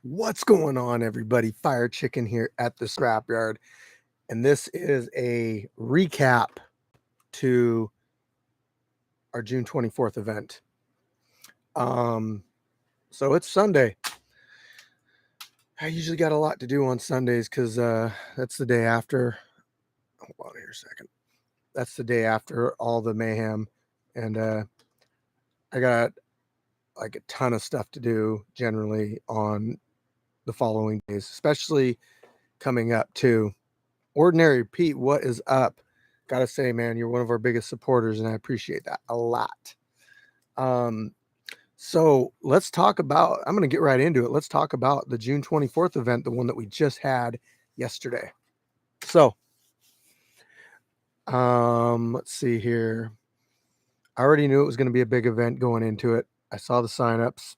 What's going on, everybody? Firechicken here at the Scrapyard, and this is a recap to our June 24th event. So it's Sunday. I usually got a lot to do on Sundays because that's the day after. Hold on here a second. That's the day after all the mayhem, and I got like a ton of stuff to do generally on the following days, especially coming up too. Ordinary Pete, what is up? Gotta say, man, you're one of our biggest supporters, and I appreciate that a lot. So let's talk about, I'm going to get right into it. Let's talk about the June 24th event, the one that we just had yesterday. So, let's see here. I already knew it was going to be a big event going into it. I saw the signups.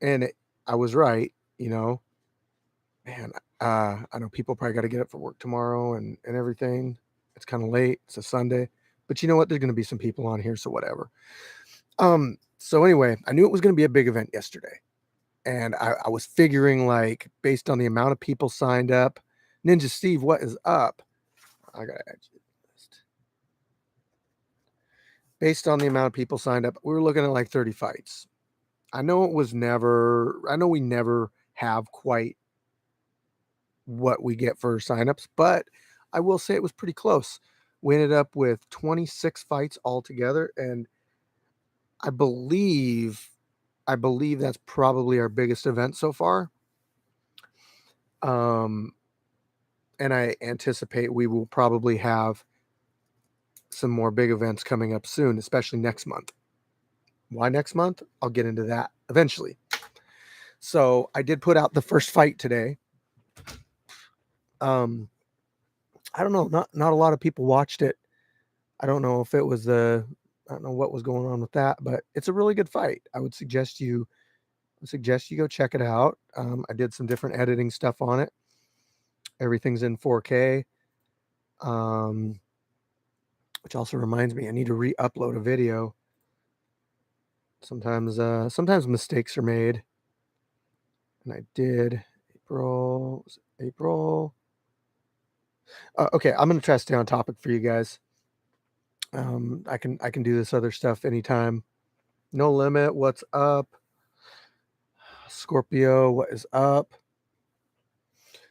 And I was right, man, I know people probably got to get up for work tomorrow and everything. It's kind of late. It's a Sunday, but you know what? There's going to be some people on here, so whatever. So anyway, I knew it was going to be a big event yesterday, and I was figuring, like, based on the amount of people signed up. Ninja Steve, what is up? I gotta add you to the list. Based on the amount of people signed up, we were looking at like 30 fights. I know we never have quite what we get for signups, but I will say it was pretty close. We ended up with 26 fights altogether, and I believe that's probably our biggest event so far. And I anticipate we will probably have some more big events coming up soon, especially next month. Why next month? I'll get into that eventually. So I did put out the first fight today. I don't know, not a lot of people watched it. I don't know if it was I don't know what was going on with that, but it's a really good fight. I would suggest you go check it out. I did some different editing stuff on it. Everything's in 4K. Which also reminds me, I need to re-upload a video. Sometimes mistakes are made. And I did April. Okay, I'm gonna try to stay on topic for you guys. I can do this other stuff anytime. No Limit, what's up? Scorpio, what is up?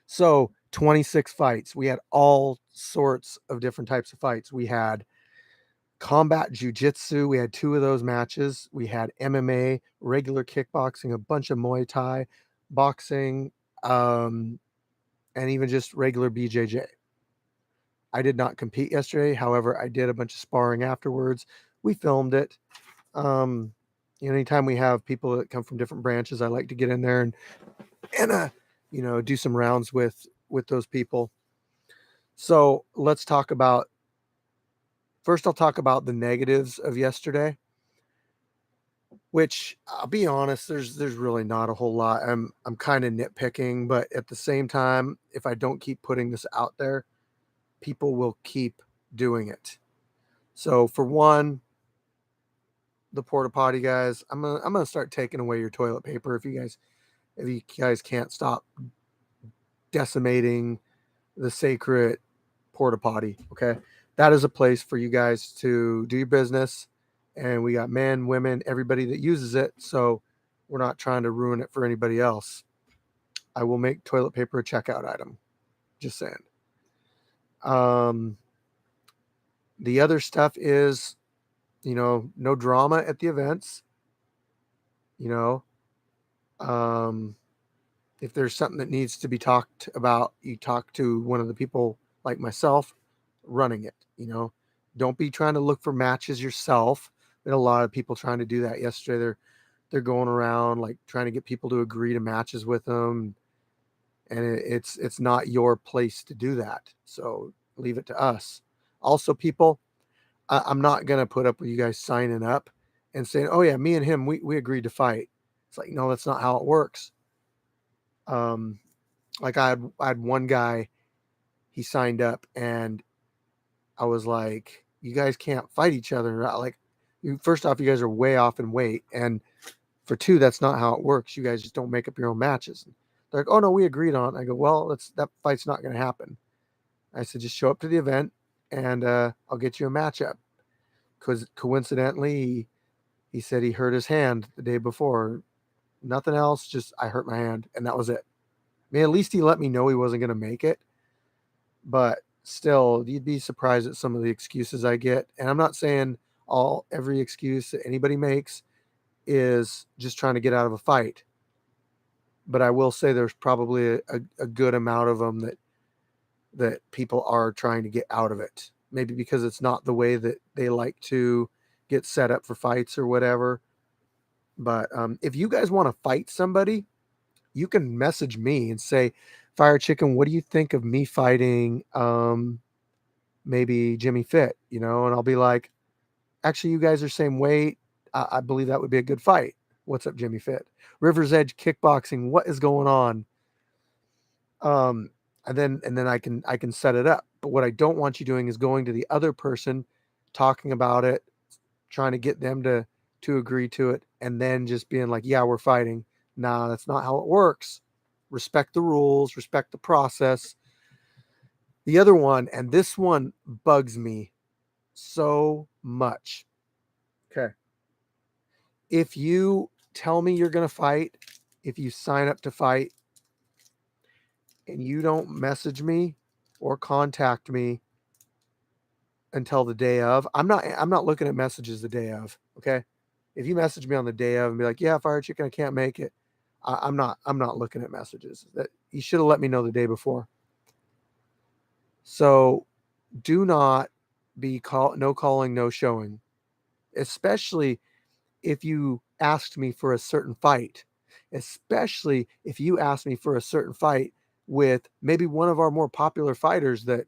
So 26 fights. We had all sorts of different types of fights. We had combat jiu-jitsu. We had 2 of those matches. We had MMA, regular kickboxing, a bunch of Muay Thai, boxing, and even just regular BJJ. I did not compete yesterday. However, I did a bunch of sparring afterwards. We filmed it. Anytime we have people that come from different branches, I like to get in there and do some rounds with those people. So let's talk about, first I'll talk about the negatives of yesterday, which I'll be honest, there's really not a whole lot. I'm kind of nitpicking, but at the same time, if I don't keep putting this out there, people will keep doing it. So for one, the porta potty guys, I'm gonna start taking away your toilet paper if you guys can't stop decimating the sacred porta potty. Okay, that is a place for you guys to do your business, and we got men, women, everybody that uses it. So we're not trying to ruin it for anybody else. I will make toilet paper a checkout item. Just saying. The other stuff is, no drama at the events. If there's something that needs to be talked about, you talk to one of the people like myself running it. Don't be trying to look for matches yourself. There are a lot of people trying to do that yesterday. They're going around like trying to get people to agree to matches with them, and it's not your place to do that. So leave it to us. Also, people, I'm not gonna put up with you guys signing up and saying, "Oh yeah, me and him, we agreed to fight." It's like, no, that's not how it works. Like I had one guy, he signed up, and I was like, "You guys can't fight each other." Like, first off, you guys are way off in weight, and For two, that's not how it works. You guys just don't make up your own matches. They're like, oh no, we agreed on it. I go, well, that fight's not going to happen. I said, just show up to the event and I'll get you a matchup. Because coincidentally, he said he hurt his hand the day before. Nothing else, just I hurt my hand, and that was it. I mean, at least he let me know he wasn't going to make it. But still, you'd be surprised at some of the excuses I get. And I'm not saying every excuse that anybody makes is just trying to get out of a fight. But I will say there's probably a good amount of them that people are trying to get out of it. Maybe because it's not the way that they like to get set up for fights or whatever. But if you guys want to fight somebody, you can message me and say, Firechicken, what do you think of me fighting maybe Jimmy Fit? And I'll be like, actually, you guys are same weight. I believe that would be a good fight. What's up, Jimmy Fit? River's Edge Kickboxing, what is going on? And then I can set it up. But what I don't want you doing is going to the other person, talking about it, trying to get them to agree to it, and then just being like, yeah, we're fighting. Nah, that's not how it works. Respect the rules, respect the process. The other one, and this one bugs me so much. Okay. If you tell me you're going to fight, if you sign up to fight, and you don't message me or contact me until the day of, I'm not looking at messages the day of. Okay. If you message me on the day of and be like, yeah, Firechicken, I can't make it, I'm not looking at messages. That you should have let me know the day before. So do not be no calling, no showing, especially if you asked me for a certain fight, especially if you asked me for a certain fight with maybe one of our more popular fighters that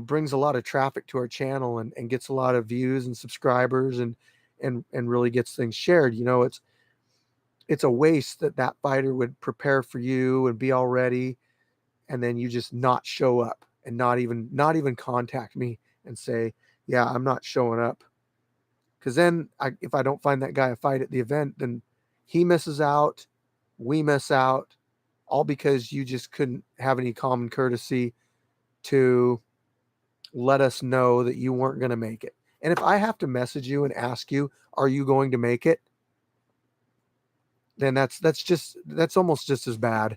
brings a lot of traffic to our channel and gets a lot of views and subscribers and really gets things shared. It's a waste that fighter would prepare for you and be all ready, and then you just not show up and not even contact me and say, yeah, I'm not showing up. Because then if I don't find that guy a fight at the event, then he misses out, we miss out, all because you just couldn't have any common courtesy to let us know that you weren't going to make it. And if I have to message you and ask you, are you going to make it? Then that's almost just as bad.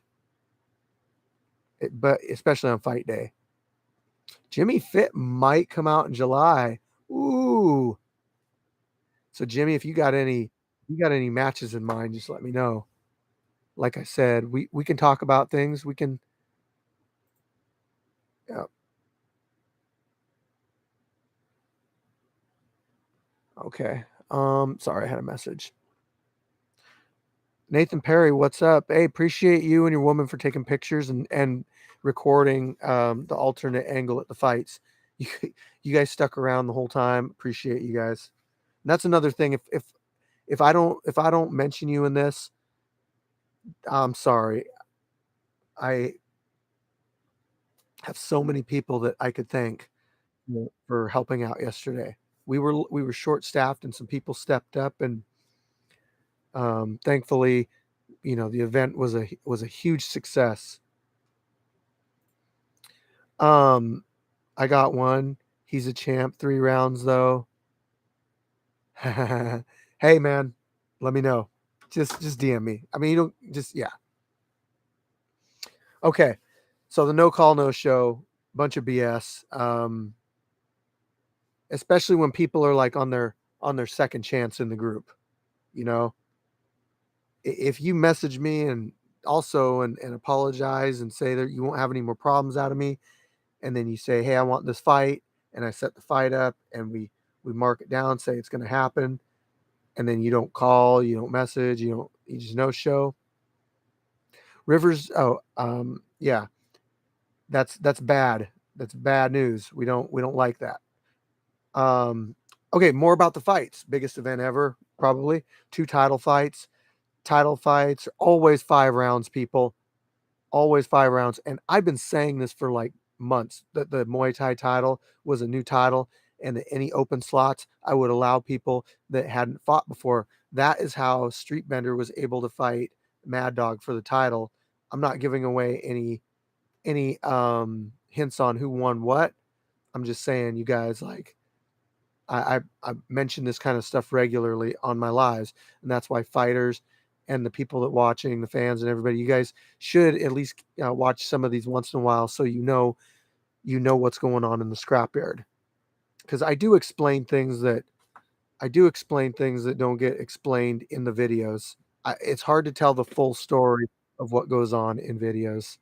But especially on fight day. Jimmy Fit might come out in July. Ooh. So Jimmy, if you got any matches in mind, just let me know. Like I said, we can talk about things. We can. Yeah. Okay. Sorry, I had a message. Nathan Perry, what's up? Hey, appreciate you and your woman for taking pictures and recording the alternate angle at the fights. You guys stuck around the whole time. Appreciate you guys. And that's another thing. If I don't mention you in this, I'm sorry. I have so many people that I could thank for helping out yesterday. We were short staffed and some people stepped up, and thankfully, the event was a huge success. I got one. He's a champ. 3 rounds though. Hey man, let me know. Just DM me. I mean, you don't just yeah. Okay. So the no call, no show, bunch of BS. Especially when people are like on their second chance in the group. If you message me and also and apologize and say that you won't have any more problems out of me, and then you say, hey, I want this fight, and I set the fight up and we mark it down, say it's going to happen, and then you don't call, you don't message, you just no show. Rivers, yeah, that's bad. That's bad news. We don't like that. Okay, more about the fights. Biggest event ever, probably. 2 title fights. Title fights are always 5 rounds, people. Always 5 rounds. And I've been saying this for like months, that the Muay Thai title was a new title. and any open slots, I would allow people that hadn't fought before. That is how Streetbender was able to fight Mad Dog for the title. I'm not giving away any hints on who won what. I'm just saying, you guys, like, I mention this kind of stuff regularly on my lives, and that's why fighters and the people that watching, the fans and everybody, you guys should at least watch some of these once in a while, so you know what's going on in the scrapyard. Because I do explain things that don't get explained in the videos. It's hard to tell the full story of what goes on in videos.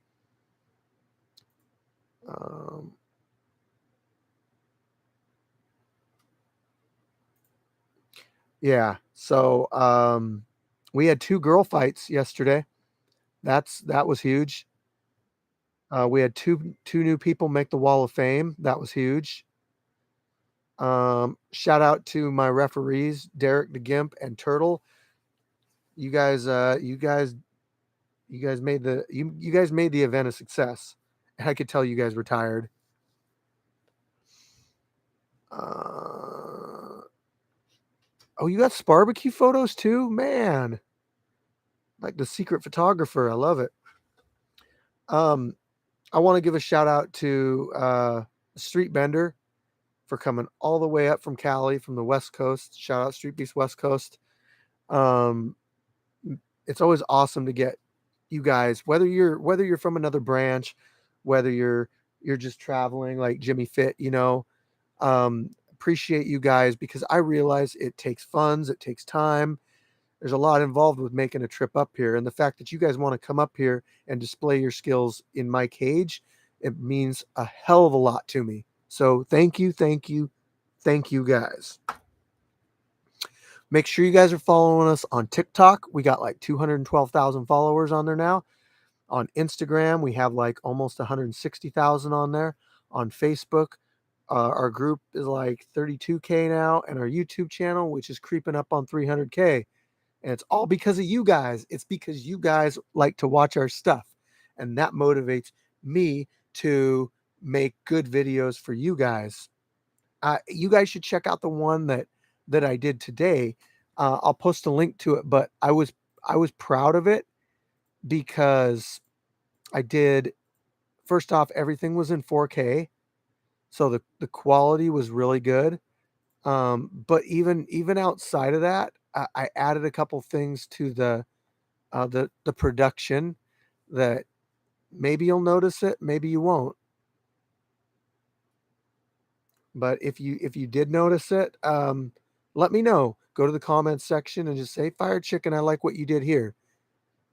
Yeah. So we had 2 girl fights yesterday. That was huge. We had two new people make the Wall of Fame. That was huge. Shout out to my referees, Derek the Gimp and Turtle. You guys made the event a success. I could tell you guys were tired. Oh, you got barbecue photos too? Man. Like the secret photographer. I love it. I want to give a shout out to Street Bender for coming all the way up from Cali, from the West Coast. Shout out Streetbeefs West Coast. It's always awesome to get you guys, whether you're from another branch, whether you're just traveling like Jimmy Fit, appreciate you guys, because I realize it takes funds, it takes time. There's a lot involved with making a trip up here, and the fact that you guys want to come up here and display your skills in my cage, it means a hell of a lot to me. So thank you guys. Make sure you guys are following us on TikTok. We got like 212,000 followers on there now. On Instagram, we have like almost 160,000 on there. On Facebook, our group is like 32K now, and our YouTube channel, which is creeping up on 300K. And it's all because of you guys. It's because you guys like to watch our stuff. And that motivates me to make good videos for you guys. You guys should check out the one that I did today. I'll post a link to it, but I was proud of it because I did, first off, everything was in 4K. So the quality was really good. But even outside of that, I added a couple things to the production that maybe you'll notice it, maybe you won't. But if you did notice it, let me know. Go to the comments section and just say, Firechicken, I like what you did here.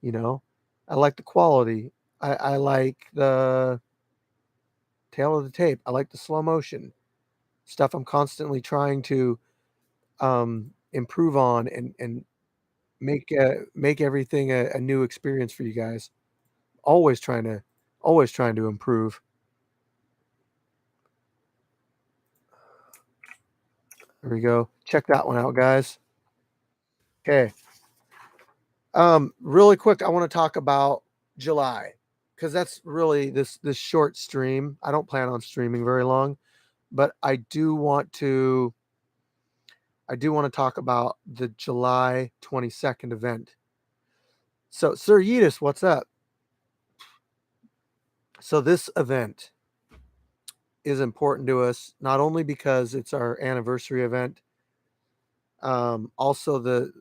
I like the quality. I like the tail of the tape. I like the slow motion stuff. I'm constantly trying to improve on and make everything a new experience for you guys. Always trying to improve. There we go. Check that one out, guys. Okay. Really quick, I want to talk about July, because that's really this short stream. I don't plan on streaming very long, but I do want to talk about the July 22nd event. So, Sir Yeetus, what's up? So this event is important to us, not only because it's our anniversary event, also the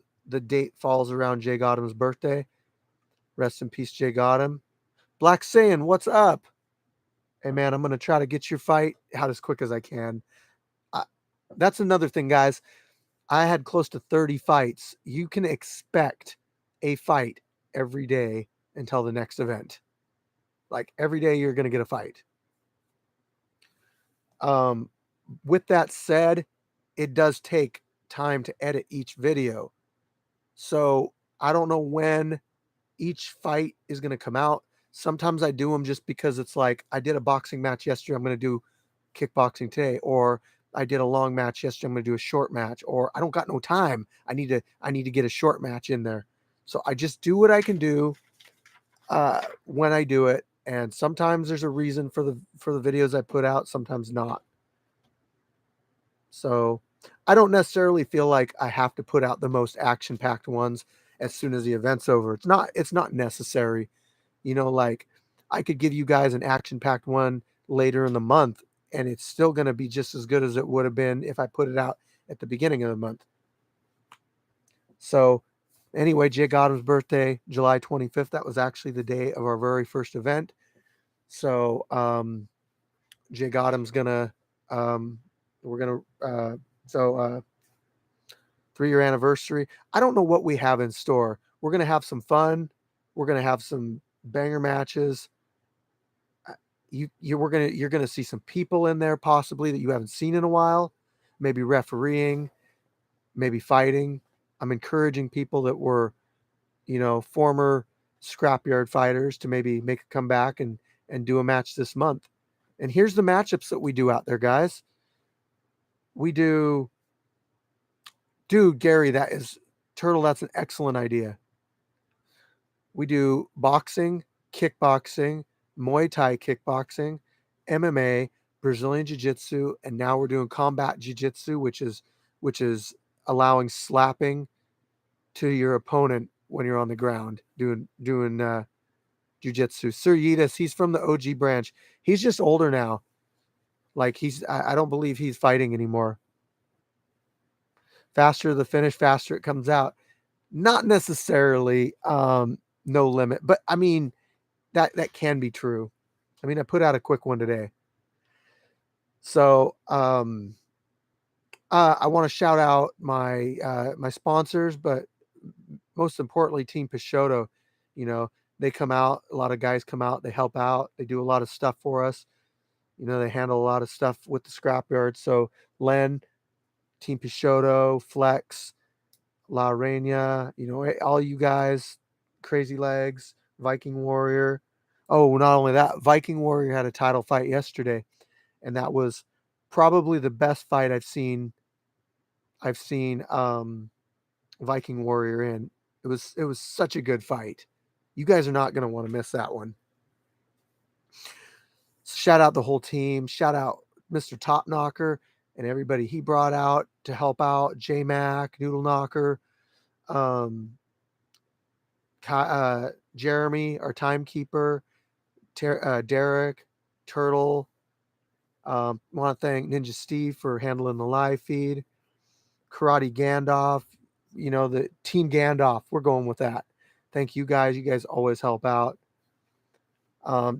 date falls around Jay Gotham's birthday. Rest in peace, Jay Gotham. Black Saiyan, what's up? Hey, man, I'm going to try to get your fight out as quick as I can. That's another thing, guys. I had close to 30 fights. You can expect a fight every day until the next event. Like every day you're going to get a fight. With that said, it does take time to edit each video. So I don't know when each fight is going to come out. Sometimes I do them just because it's like, I did a boxing match yesterday, I'm going to do kickboxing today, or I did a long match yesterday, I'm going to do a short match, or I don't got no time, I need to get a short match in there. So I just do what I can do when I do it, and sometimes there's a reason for the videos I put out, sometimes not. So I don't necessarily feel like I have to put out the most action-packed ones as soon as the event's over. It's not necessary. You know, like I could give you guys an action-packed one later in the month, and it's still going to be just as good as it would have been if I put it out at the beginning of the month. So anyway, Jake Autumn's birthday, July 25th. That was actually the day of our very first event. So Jake Autumn's gonna we're gonna 3-year anniversary. I don't know what we have in store. We're gonna have some fun. We're gonna have some banger matches. You're gonna see some people in there possibly that you haven't seen in a while. Maybe refereeing, maybe fighting. I'm encouraging people that were, former Scrapyard fighters to maybe make a comeback and do a match this month. And here's the matchups that we do out there, guys. We do, dude, Gary, that's an excellent idea. We do boxing, kickboxing, Muay Thai kickboxing, MMA, Brazilian Jiu-Jitsu, and now we're doing combat Jiu-Jitsu, which is allowing slapping to your opponent when you're on the ground doing Jiu-Jitsu. Sir Yidis, he's from the OG branch. He's just older now. Like I don't believe he's fighting anymore. Faster the finish, faster it comes out. Not necessarily no limit, but I mean that can be true. I mean, I put out a quick one today. So I want to shout out my my sponsors, but most importantly, Team Peixoto. They come out. A lot of guys come out. They help out. They do a lot of stuff for us. They handle a lot of stuff with the scrapyard. So Len, Team Peixoto, Flex, La Reina, all you guys, Crazy Legs, Viking Warrior. Oh, not only that, Viking Warrior had a title fight yesterday, and that was probably the best fight I've seen Viking Warrior in. It was such a good fight. You guys are not going to want to miss that one. Shout out the whole team. Shout out Mr. Top Knocker and everybody he brought out to help out. J Mac, Noodle Knocker, Jeremy, our timekeeper, Derek, Turtle. Want to thank Ninja Steve for handling the live feed. Karate Gandalf, the Team Gandalf. We're going with that. Thank you guys. You guys always help out.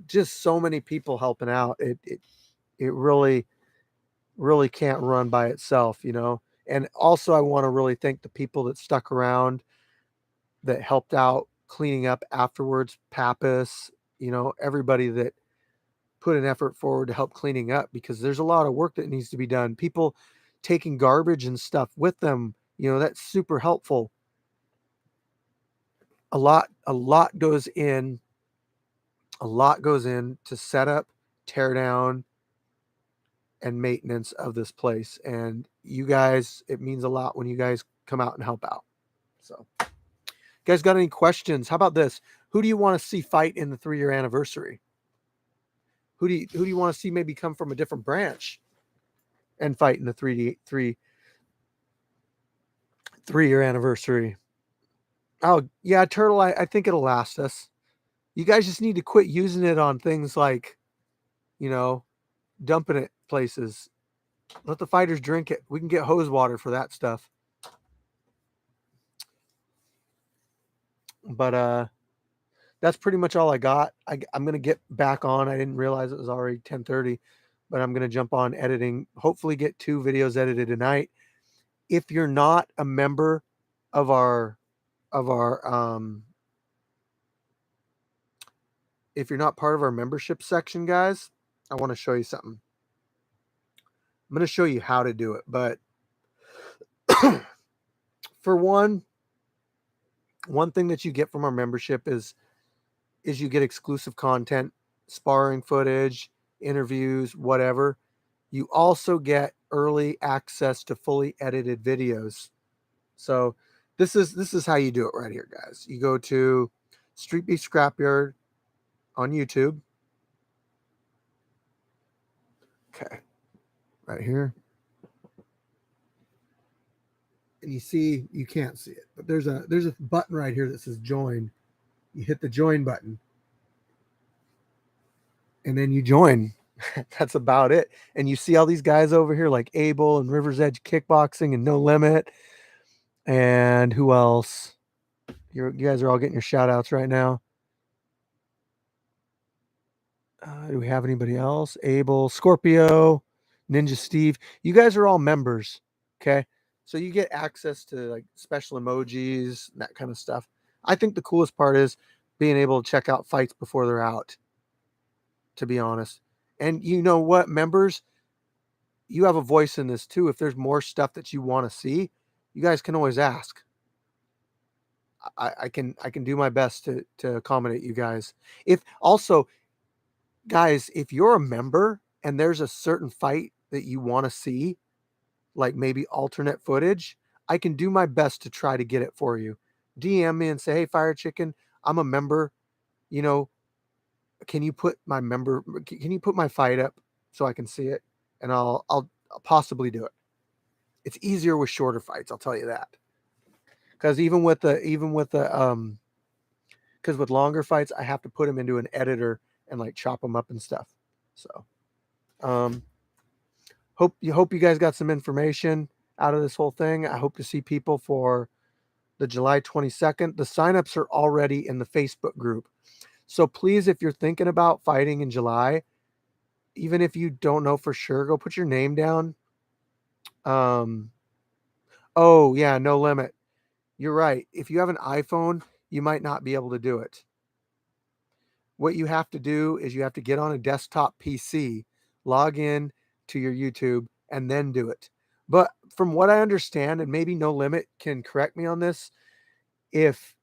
Just so many people helping out. It really, really can't run by itself, And also, I want to really thank the people that stuck around, that helped out cleaning up afterwards. Pappas, everybody that put an effort forward to help cleaning up, because there's a lot of work that needs to be done. People taking garbage and stuff with them, that's super helpful. A lot goes in. A lot goes into setup, tear down, and maintenance of this place. And you guys, it means a lot when you guys come out and help out. So, you guys got any questions? How about this? Who do you want to see fight in the 3-year anniversary? Who do you want to see maybe come from a different branch and fight in the 3-year anniversary? Oh, yeah, Turtle, I think it'll last us. You guys just need to quit using it on things like, dumping it places. Let the fighters drink it. We can get hose water for that stuff. But that's pretty much all I got. I'm gonna get back on. I didn't realize it was already 10:30, but I'm gonna jump on editing. Hopefully, get 2 videos edited tonight. If you're not a member of our if you're not part of our membership section, guys, I want to show you something. I'm going to show you how to do it, but for one thing that you get from our membership is you get exclusive content, sparring footage, interviews, whatever. You also get early access to fully edited videos. So this is how you do it right here, guys. You go to Streetbeefs Scrapyard on YouTube. Okay. Right here. and you see, you can't see it, but there's a button right here that says join. You hit the join button, and then you join. That's about it. And you see all these guys over here like Abel and River's Edge Kickboxing and No Limit. And who else? You guys are all getting your shout outs right now. Do we have anybody else? Abel, Scorpio, Ninja Steve. You guys are all members. Okay. So you get access to like special emojis, that kind of stuff. I think the coolest part is being able to check out fights before they're out, to be honest. And you know what, members, you have a voice in this too. If there's more stuff that you want to see, you guys can always ask. I can do my best to accommodate you guys. If also, guys, if you're a member and there's a certain fight that you want to see, like maybe alternate footage, I can do my best to try to get it for you. DM me and say, hey, Firechicken, I'm a member. You know, can you put my fight up so I can see it? And I'll possibly do it. It's easier with shorter fights, I'll tell you that. Because because with longer fights, I have to put them into an editor and like chop them up and stuff. So, hope you guys got some information out of this whole thing. I hope to see people for the July 22nd. The signups are already in the Facebook group. So please, if you're thinking about fighting in July, even if you don't know for sure, go put your name down. Oh yeah, No Limit. You're right. If you have an iPhone, you might not be able to do it. What you have to do is you have to get on a desktop PC, log in to your YouTube, and then do it. But from what I understand, and maybe No Limit can correct me on this, if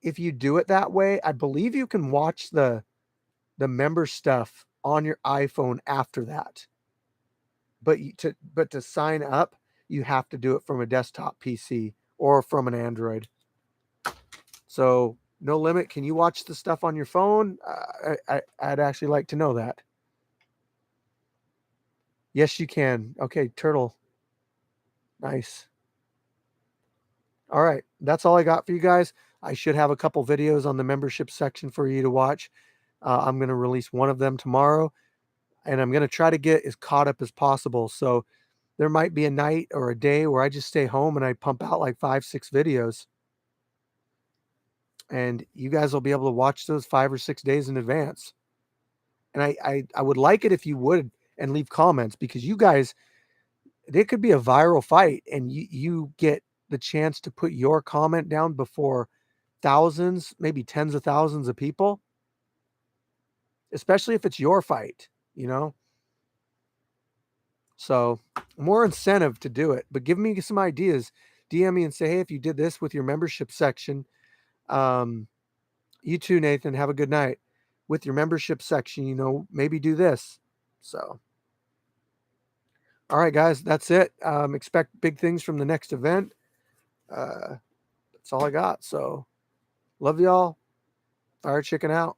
you do it that way, I believe you can watch the member stuff on your iPhone after that. But to sign up, you have to do it from a desktop PC or from an Android. So No Limit, can you watch the stuff on your phone? I'd actually like to know that. Yes, you can. Okay, Turtle. Nice. All right, that's all I got for you guys. I should have a couple videos on the membership section for you to watch. I'm going to release one of them tomorrow, and I'm going to try to get as caught up as possible. So there might be a night or a day where I just stay home and I pump out like 5-6 videos. And you guys will be able to watch those 5 or 6 days in advance. And I would like it if you would and leave comments, because you guys, it could be a viral fight and you get the chance to put your comment down before thousands, maybe tens of thousands of people, especially if it's your fight, you know? So more incentive to do it, but give me some ideas. DM me and say, hey, if you did this with your membership section, you too, Nathan, have a good night. With your membership section, you know, maybe do this. So, all right, guys, that's it. Expect big things from the next event. That's all I got. So, love y'all. Firechicken out.